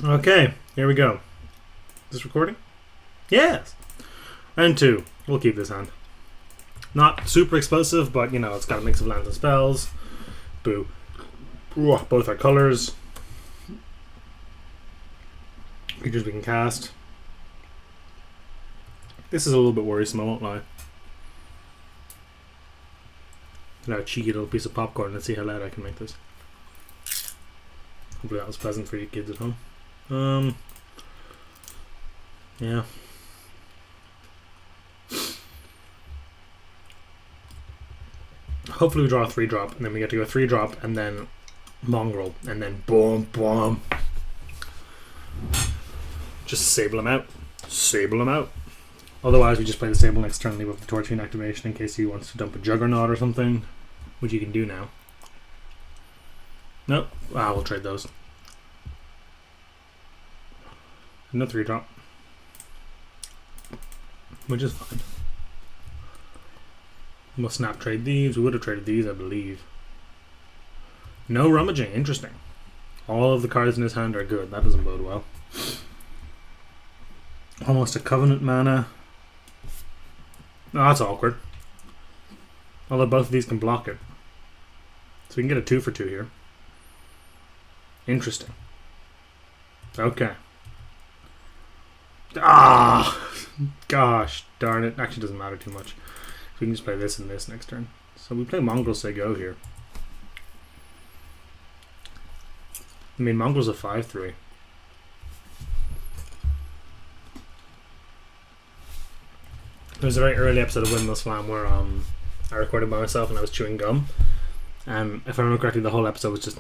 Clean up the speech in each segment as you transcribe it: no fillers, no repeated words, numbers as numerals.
Okay, here we go. Is this recording? Yes! And 2. We'll keep this hand. Not super explosive, but you know, it's got a mix of lands and spells. Boo. Ooh, both are colors. Creatures we can cast. This is a little bit worrisome, I won't lie. Now a cheeky little piece of popcorn. Let's see how loud I can make this. Hopefully that was pleasant for you kids at home. Yeah. Hopefully we draw a 3-drop, and then we get to go 3-drop, and then Mongrel, and then boom, boom. Just sable them out. Sable them out. Otherwise, we just play the Sable externally with the Torchfiend activation in case he wants to dump a Juggernaut or something, which you can do now. Nope. Ah, we'll trade those. No 3-drop. Which is fine. We'll snap trade these. We would have traded these, I believe. No rummaging. Interesting. All of the cards in his hand are good. That doesn't bode well. Almost a Covenant mana. Oh, that's awkward. Although both of these can block it. So we can get a 2 for 2 here. Interesting. Okay. Ah! Gosh, darn it. Actually doesn't matter too much. We can just play this and this next turn. So we play Mongrel Say Go here. I mean, Mongrel's a 5/3. There was a very early episode of Windmill Slam where I recorded by myself and I was chewing gum. And if I remember correctly, the whole episode was just...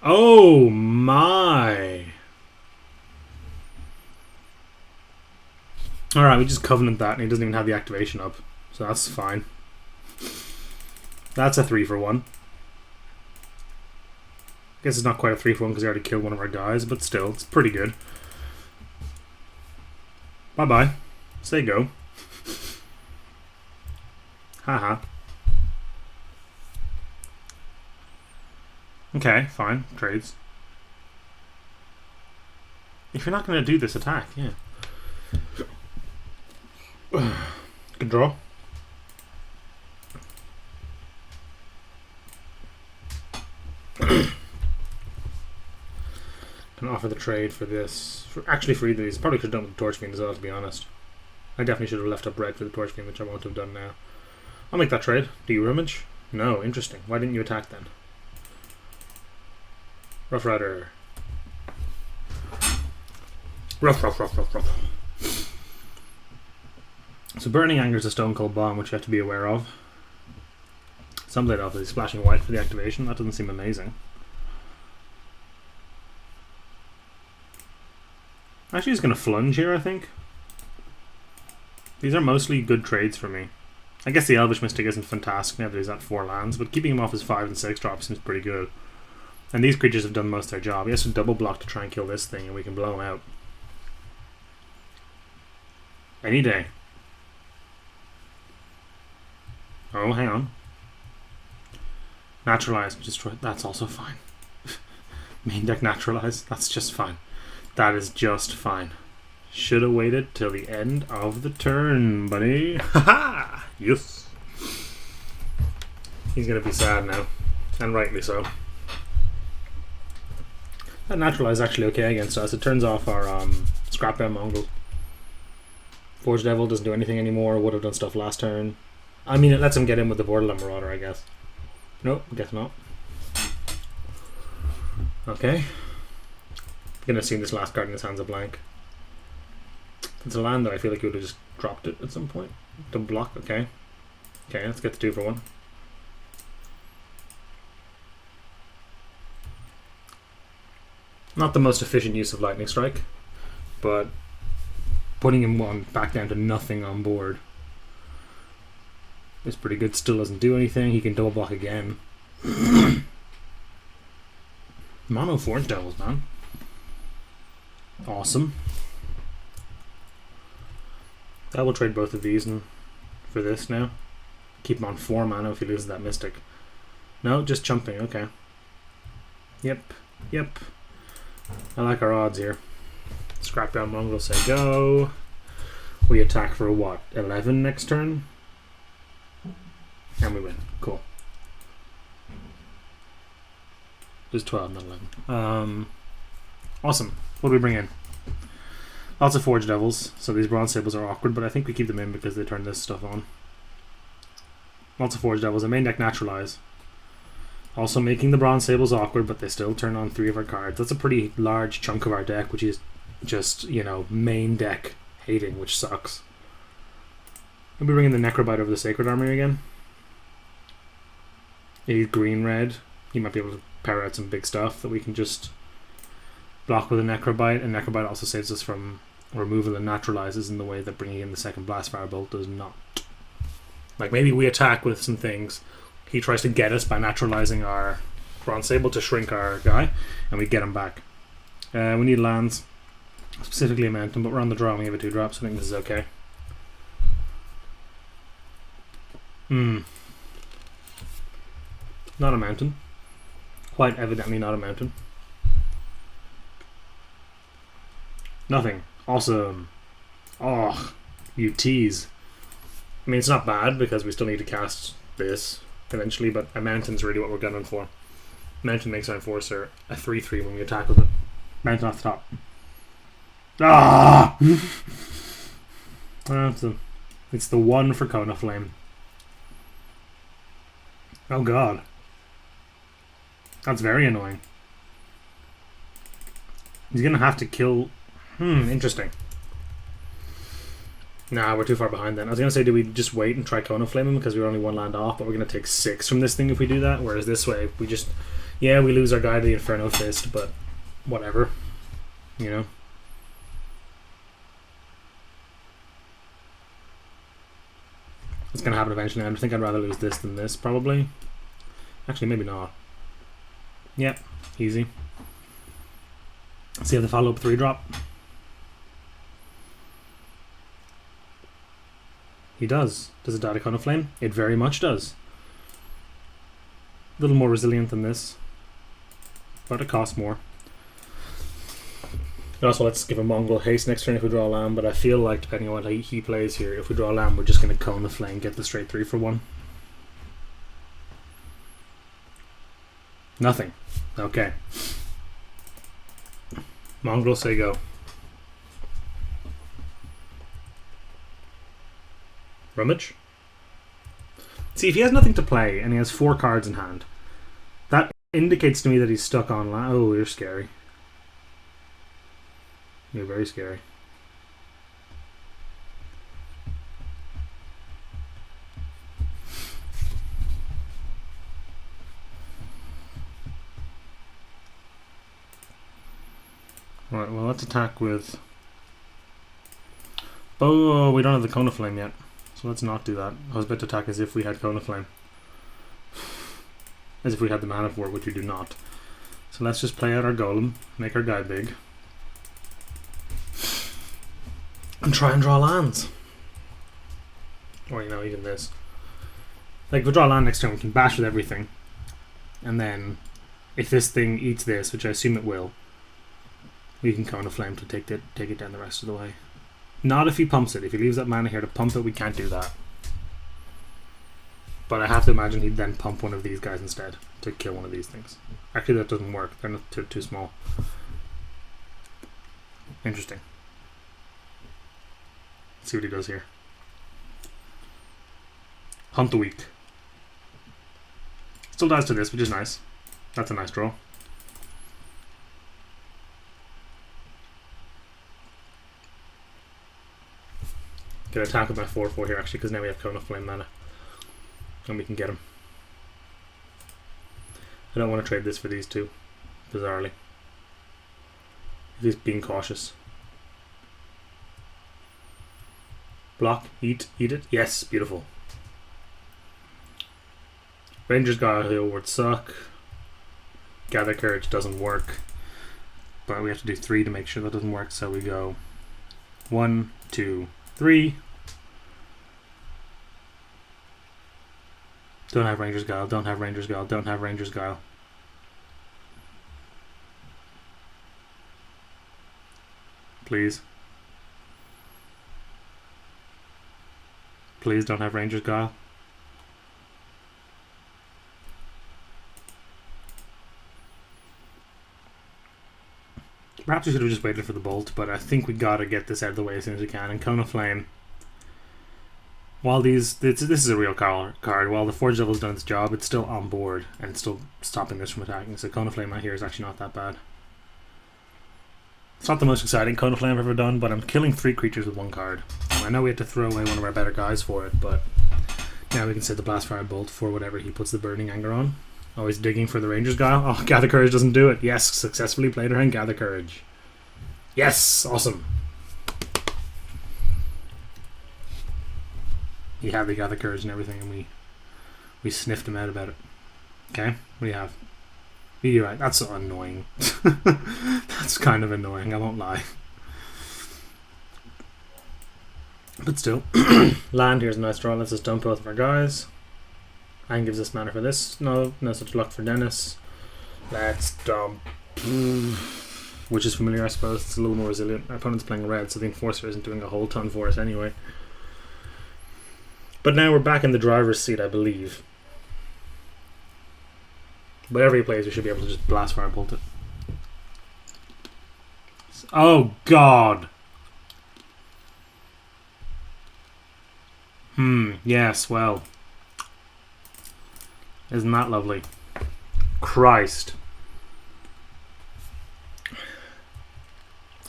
Oh my! Alright, we just Covenant that and he doesn't even have the activation up. So that's fine. That's a 3 for 1. I guess it's not quite a 3 for 1 because he already killed one of our guys, but still, it's pretty good. Bye-bye. Say go. Haha. Okay, fine. Trades. If you're not going to do this attack, yeah. Good draw. Can offer the trade for this. Actually, for either of these. Probably could have done with the Torchfiend as well, to be honest. I definitely should have left up red for the Torchfiend, which I won't have done now. I'll make that trade. Do you rummage? No, interesting. Why didn't you attack then? Rough Rider. Rough. So Burning Anger is a Stone Cold Bomb, which you have to be aware of. Some played off is splashing white for the activation. That doesn't seem amazing. Actually, he's going to Flunge here, I think. These are mostly good trades for me. I guess the Elvish Mystic isn't fantastic now that he's at 4 lands, but keeping him off his 5 and 6 drop seems pretty good. And these creatures have done most of their job. He has to double block to try and kill this thing, and we can blow him out. Any day. Oh, hang on. Naturalize. Destroy. That's also fine. Main deck Naturalize. That's just fine. That is just fine. Should have waited till the end of the turn, buddy. Haha! Yes. He's going to be sad now. And rightly so. That Naturalize is actually okay against us. It turns off our Scrapbound Mongrel. Forge Devil doesn't do anything anymore. Would have done stuff last turn. I mean, it lets him get in with the Borderland Marauder, I guess. Nope, guess not. Okay. I'm gonna assume this last card in his hand's a blank. If it's a land, though, I feel like you would have just dropped it at some point. To block, okay. Okay, let's get the 2 for 1. Not the most efficient use of Lightning Strike, but putting him on back down to nothing on board is pretty good. Still doesn't do anything. He can double block again. Mono Forge Devils, man. Awesome. I will trade both of these and for this now. Keep him on 4 mana if he loses that Mystic. No, just chumping, okay. Yep. Yep. I like our odds here. Scrap down Mongrel, say go. We attack for what? 11 next turn? And we win. Cool. Just 12, not 11. Awesome. What do we bring in? Lots of Forge Devils. So these Bronze Sables are awkward, but I think we keep them in because they turn this stuff on. Lots of Forge Devils. A main deck Naturalize. Also making the Bronze Sables awkward, but they still turn on 3 of our cards. That's a pretty large chunk of our deck, which is just, you know, main deck hating, which sucks. We'll be bringing the Necrobite over the Sacred Armory again. He's green-red. He might be able to power out some big stuff that we can just block with a Necrobite, and Necrobite also saves us from removal and naturalizes in the way that bringing in the second Blast Firebolt does not. Like, maybe we attack with some things, he tries to get us by naturalizing our Bronze Sable to shrink our guy, and we get him back. We need lands, specifically a mountain, but we're on the draw and we have a 2-drop, so I think this is okay. Not a mountain. Quite evidently not a mountain. Nothing. Awesome. Oh, you tease. I mean, it's not bad because we still need to cast this eventually, but a mountain's really what we're gunning for. Mountain makes our Enforcer a 3/3 when we attack with it. Mountain off the top. Ah! It's the one for Cone of Flame. Oh god. That's very annoying. He's gonna have to kill... interesting. Nah, we're too far behind then. I was gonna say, do we just wait and try Cone of Flame him because we're only 1 land off, but we're gonna take 6 from this thing if we do that, whereas this way, we just... Yeah, we lose our guy to the Inferno Fist, but whatever. You know? It's gonna happen eventually. I think I'd rather lose this than this, probably. Actually, maybe not. Yep, easy. See how the follow-up 3-drop. He does. Does it die to Cone of Flame? It very much does. A little more resilient than this, but it costs more. Also, let's give a Mongol haste next turn if we draw a land, but I feel like, depending on what he plays here, if we draw a land, we're just going to Cone of Flame, get the straight 3 for 1. Nothing. Okay. Mongrel, say go. Rummage. See, if he has nothing to play and he has 4 cards in hand, that indicates to me that he's stuck on land. Oh, you're scary. You're very scary. Alright, well, let's attack with... Oh, we don't have the Cone of Flame yet. So let's not do that. I was about to attack as if we had Cone of Flame. As if we had the mana for it, which we do not. So let's just play out our Golem, make our guy big. And try and draw lands. Or, you know, even this. Like, if we draw a land next turn, we can bash with everything. And then, if this thing eats this, which I assume it will, we can Cone of Flame to take it down the rest of the way. Not if he pumps it. If he leaves that mana here to pump it, we can't do that. But I have to imagine he'd then pump one of these guys instead to kill one of these things. Actually, that doesn't work. They're not too small. Interesting. Let's see what he does here. Hunt the Weak. Still dies to this, which is nice. That's a nice draw. Can attack with my 4/4 here actually, because now we have Cone of Flame mana. And we can get him. I don't want to trade this for these two, bizarrely. He's being cautious. Block, eat it. Yes, beautiful. Ranger's Guile would suck. Gather Courage doesn't work. But we have to do 3 to make sure that doesn't work, so we go 1, 2, 3. Don't have Ranger's Guile, don't have Ranger's Guile, don't have Ranger's Guile. Please. Please don't have Ranger's Guile. Perhaps we should have just waited for the bolt, but I think we gotta get this out of the way as soon as we can. And Cone of Flame. While this is a real card, while the Forge Devil's done its job, it's still on board and it's still stopping this from attacking. So Cone of Flame out here is actually not that bad. It's not the most exciting Cone of Flame I've ever done, but I'm killing 3 creatures with 1 card. And I know we had to throw away one of our better guys for it, but now we can set the Blastfire Bolt for whatever he puts the Burning Anger on. Always digging for the Ranger's Guile. Oh, Gather Courage doesn't do it. Yes, successfully played her and Gather Courage. Yes, awesome. He had the Gather Courage and everything, and we sniffed him out about it. Okay, what do you have? You're right, that's so annoying. That's kind of annoying, I won't lie. But still. Land, here's a nice draw. Let's just dump both of our guys. And gives us mana for this. No such luck for Dennis. Let's dump. Which is familiar, I suppose. It's a little more resilient. Our opponent's playing red, so the Enforcer isn't doing a whole ton for us anyway. But now we're back in the driver's seat, I believe. Whatever he plays, we should be able to just blast fire bolt it. Oh, God! Yes, well. Isn't that lovely? Christ.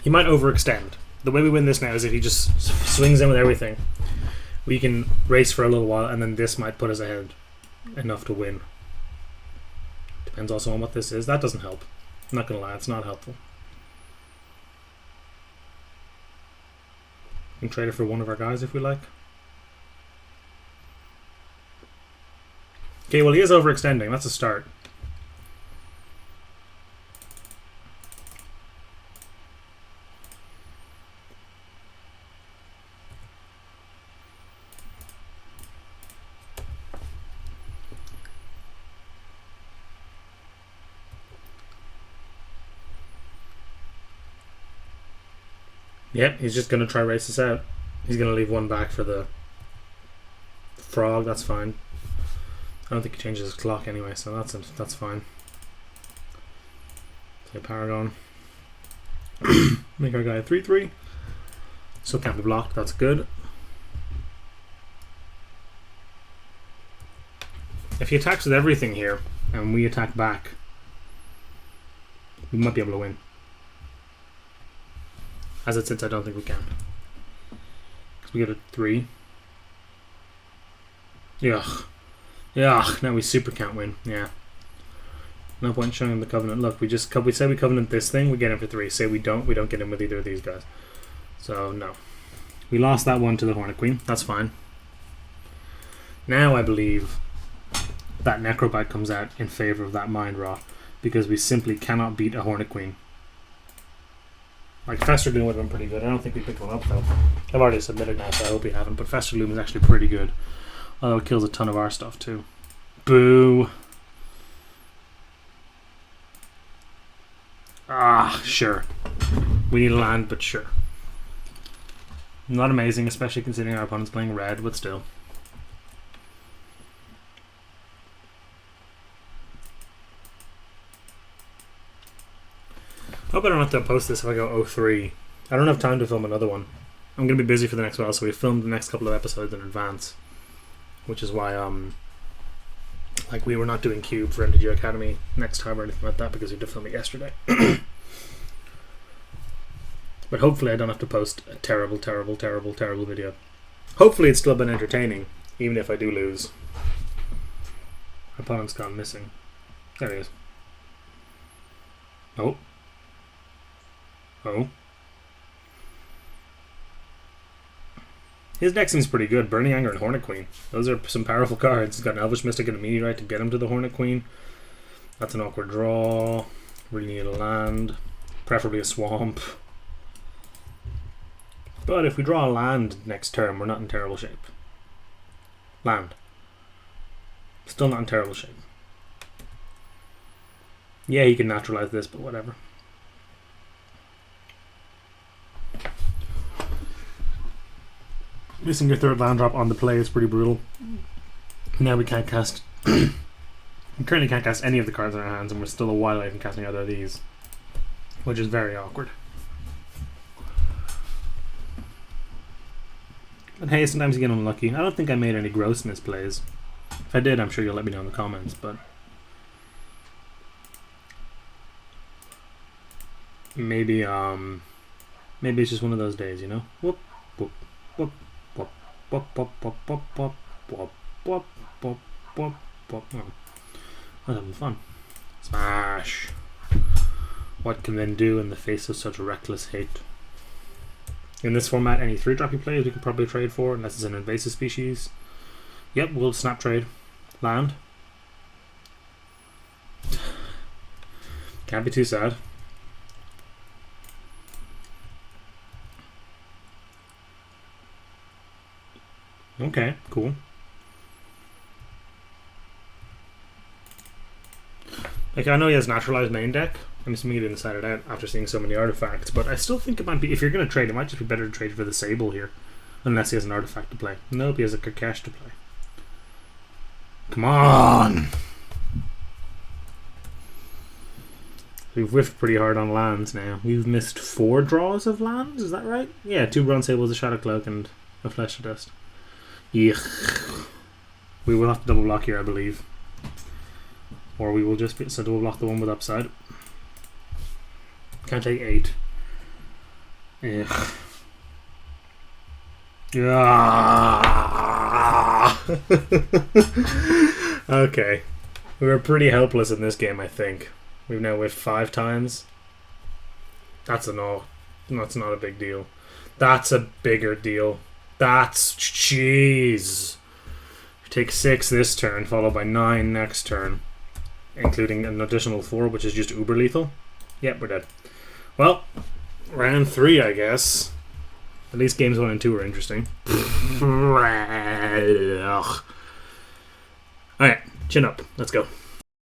He might overextend. The way we win this now is if he just swings in with everything. We can race for a little while, and then this might put us ahead enough to win. Depends also on what this is. That doesn't help. I'm not going to lie, it's not helpful. We can trade it for one of our guys if we like. Okay, well he is overextending. That's a start. Yep, he's just going to try race this out. He's going to leave one back for the frog. That's fine. I don't think he changes his clock anyway, so that's fine. Play Paragon. Make our guy a 3/3. So can't be blocked. That's good. If he attacks with everything here, and we attack back, we might be able to win. As it sits, I don't think we can. Because we get a 3. Yuck. Yuck. Now we super can't win. Yeah. No point showing him the Covenant. Look, we say we Covenant this thing, we get him for 3. Say we don't get him with either of these guys. So, no. We lost that one to the Hornet Queen. That's fine. Now I believe that Necrobite comes out in favor of that Mind Rot. Because we simply cannot beat a Hornet Queen. Like, Fester Gloom would have been pretty good. I don't think we picked one up, though. I've already submitted now, so I hope we haven't. But Fester Gloom is actually pretty good. Although it kills a ton of our stuff, too. Boo! Ah, sure. We need a land, but sure. Not amazing, especially considering our opponent's playing red, but still. I hope I don't have to post this if I go 03. I don't have time to film another one. I'm going to be busy for the next while, so we filmed the next couple of episodes in advance. Which is why, like, we were not doing Cube for MTG Academy next time or anything like that because we did film it yesterday. But hopefully I don't have to post a terrible video. Hopefully it's still been entertaining, even if I do lose. My opponent's gone missing. There he is. Oh. Oh. His deck seems pretty good. Burning Anger and Hornet Queen. Those are some powerful cards. He's got an Elvish Mystic and a Meteorite to get him to the Hornet Queen. That's an awkward draw. Really need a land. Preferably a swamp. But if we draw a land next turn, we're not in terrible shape. Land. Still not in terrible shape. Yeah, he can naturalize this, but whatever. Missing your third land drop on the play is pretty brutal. Now we can't cast... we currently can't cast any of the cards in our hands, and we're still a while away from casting either of these, which is very awkward. But hey, sometimes you get unlucky. I don't think I made any gross misplays. If I did, I'm sure you'll let me know in the comments, but... maybe it's just one of those days, you know? Whoop, whoop, whoop, whoop, whoop, whoop, whoop, whoop, whoop, whoop, whoop, whoop, whoop, whoop. Oh, I was having fun. Smash! What can men do in the face of such reckless hate? In this format, any 3-drop you play, we can probably trade for, unless it's an invasive species. Yep, we'll snap trade. Land. Can't be too sad. Okay, cool. Like, I know he has naturalized main deck. I'm assuming he didn't decide it out after seeing so many artifacts, but I still think it might be, if you're going to trade, it might just be better to trade for the Sable here. Unless he has an artifact to play. Nope, he has a Karkash to play. Come on! We've whiffed pretty hard on lands now. We've missed 4 draws of lands, is that right? Yeah, 2 Bronze Sables, a Shadow Cloak, and a Flesh to Dust. Yuck. We will have to double block here, I believe. Or we will just be, so double block the one with upside. Can't take 8. Ugh. Yeah. Okay. We were pretty helpless in this game, I think. We've now whiffed 5 times. That's a no. That's not a big deal. That's a bigger deal. That's... jeez. Take 6 this turn, followed by 9 next turn. Including an additional 4, which is just uber lethal. Yep, we're dead. Well, round 3, I guess. At least games 1 and 2 are interesting. Alright, chin up. Let's go.